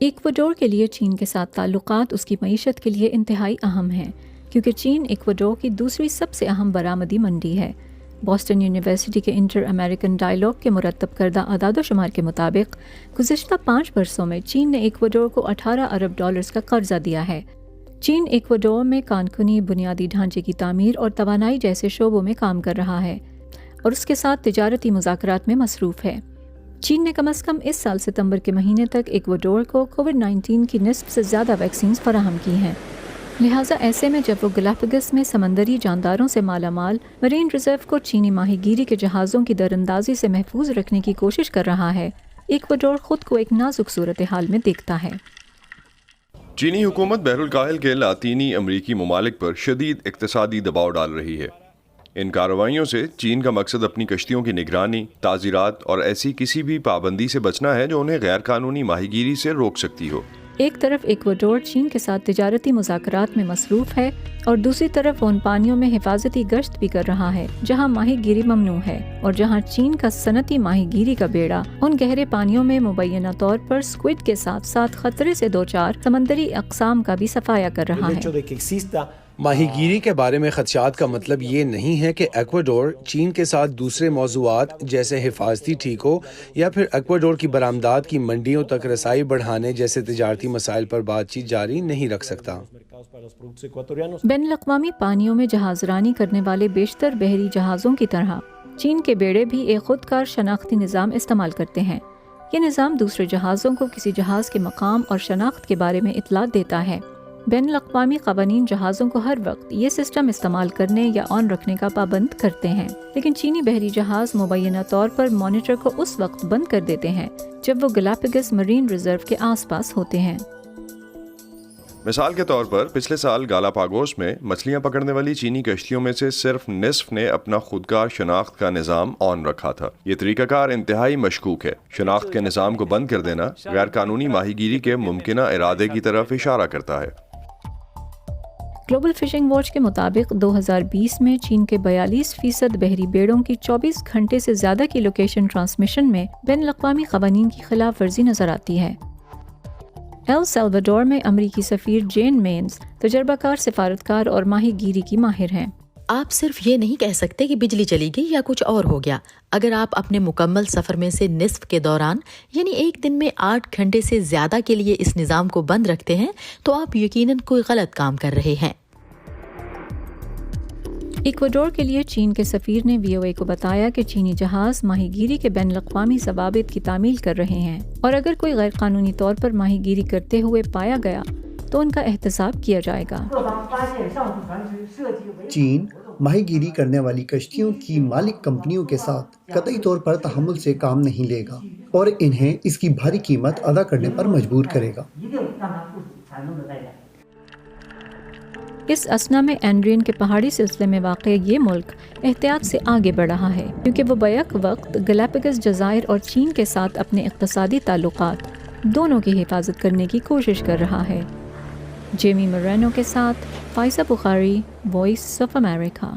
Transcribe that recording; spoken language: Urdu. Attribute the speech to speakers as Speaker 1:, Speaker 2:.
Speaker 1: ایکواڈور کے لیے چین کے ساتھ تعلقات اس کی معیشت کے لیے انتہائی اہم ہیں، کیونکہ چین ایکواڈور کی دوسری سب سے اہم برآمدی منڈی ہے۔ بوسٹن یونیورسٹی کے انٹر امریکن ڈائیلاگ کے مرتب کردہ اعداد و شمار کے مطابق گزشتہ 5 برسوں میں چین نے ایکواڈور کو $18 ارب کا قرضہ دیا ہے۔ چین ایکواڈور میں کانکنی، بنیادی ڈھانچے کی تعمیر اور توانائی جیسے شعبوں میں کام کر رہا ہے اور اس کے ساتھ تجارتی مذاکرات میں مصروف ہے۔ چین نے کم از کم اس سال ستمبر کے مہینے تک ایکواڈور کو کووڈ-19 کی نصف سے زیادہ ویکسینز فراہم کی ہیں۔ لہٰذا ایسے میں جب وہ گلاپاگوس میں سمندری جانداروں سے مالا مال مرین ریزرو کو چینی ماہی گیری کے جہازوں کی دراندازی سے محفوظ رکھنے کی کوشش کر رہا ہے، ایکواڈور خود کو ایک نازک صورتحال میں دیکھتا ہے۔
Speaker 2: چینی حکومت بحر الکاہل کے لاطینی امریکی ممالک پر شدید اقتصادی دباؤ ڈال رہی ہے۔ ان کارروائیوں سے چین کا مقصد اپنی کشتیوں کی نگرانی، تعزیرات اور ایسی کسی بھی پابندی سے بچنا ہے جو انہیں غیر قانونی ماہی گیری سے روک سکتی ہو۔
Speaker 1: ایک طرف ایکواڈور چین کے ساتھ تجارتی مذاکرات میں مصروف ہے اور دوسری طرف وہ ان پانیوں میں حفاظتی گشت بھی کر رہا ہے جہاں ماہی گیری ممنوع ہے اور جہاں چین کا صنعتی ماہی گیری کا بیڑا ان گہرے پانیوں میں مبینہ طور پر سکویڈ کے ساتھ ساتھ خطرے سے دوچار سمندری اقسام کا بھی صفایا کر رہا ہے۔
Speaker 3: ماہی گیری کے بارے میں خدشات کا مطلب یہ نہیں ہے کہ ایکواڈور چین کے ساتھ دوسرے موضوعات جیسے حفاظتی ٹھیکوں یا پھر ایکواڈور کی برآمدات کی منڈیوں تک رسائی بڑھانے جیسے تجارتی مسائل پر بات چیت جاری نہیں رکھ سکتا۔
Speaker 1: بین الاقوامی پانیوں میں جہاز رانی کرنے والے بیشتر بحری جہازوں کی طرح چین کے بیڑے بھی ایک خودکار شناختی نظام استعمال کرتے ہیں۔ یہ نظام دوسرے جہازوں کو کسی جہاز کے مقام اور شناخت کے بارے میں اطلاع دیتا ہے۔ بین الاقوامی قوانین جہازوں کو ہر وقت یہ سسٹم استعمال کرنے یا آن رکھنے کا پابند کرتے ہیں، لیکن چینی بحری جہاز مبینہ طور پر مانیٹر کو اس وقت بند کر دیتے ہیں جب وہ گلاپاگوس مرین ریزرو کے آس پاس ہوتے ہیں۔
Speaker 2: مثال کے طور پر پچھلے سال گالاپاگوس میں مچھلیاں پکڑنے والی چینی کشتیوں میں سے صرف نصف نے اپنا خودکار شناخت کا نظام آن رکھا تھا۔ یہ طریقہ کار انتہائی مشکوک ہے۔ شناخت کے نظام کو بند کر دینا غیر قانونی ماہی گیری کے ممکنہ ارادے کی طرف اشارہ کرتا ہے۔
Speaker 1: گلوبل فشنگ واچ کے مطابق 2020 میں چین کے 42% بحری بیڑوں کی 24 گھنٹے سے زیادہ کی لوکیشن ٹرانسمیشن میں بین الاقوامی قوانین کی خلاف ورزی نظر آتی ہے۔ ایل سیلواڈور میں امریکی سفیر جین مینز تجربہ کار سفارتکار اور ماہی گیری کی ماہر ہیں۔
Speaker 4: آپ صرف یہ نہیں کہہ سکتے کہ بجلی چلی گئی یا کچھ اور ہو گیا۔ اگر آپ اپنے مکمل سفر میں سے نصف کے دوران یعنی ایک دن میں 8 گھنٹے سے زیادہ کے لیے اس نظام کو بند رکھتے ہیں تو آپ یقیناً کوئی غلط کام کر رہے ہیں۔
Speaker 1: ایکواڈور کے لیے چین کے سفیر نے وی او اے کو بتایا کہ چینی جہاز ماہی گیری کے بین الاقوامی ضوابط کی تعمیل کر رہے ہیں اور اگر کوئی غیر قانونی طور پر ماہی گیری کرتے ہوئے پایا گیا تو ان کا احتساب کیا جائے گا۔
Speaker 5: چین ماہی گیری کرنے والی کشتیوں کی مالک کمپنیوں کے ساتھ قطعی طور پر تحمل سے کام نہیں لے گا اور انہیں اس کی بھاری قیمت ادا کرنے پر مجبور کرے گا۔
Speaker 1: اس اثنا میں اینڈرین کے پہاڑی سلسلے میں واقع یہ ملک احتیاط سے آگے بڑھ رہا ہے کیونکہ وہ بیک وقت گلاپاگوس جزائر اور چین کے ساتھ اپنے اقتصادی تعلقات دونوں کی حفاظت کرنے کی کوشش کر رہا ہے۔ جیمی مورینو کے ساتھ فائزہ بخاری، وائس آف امریکہ۔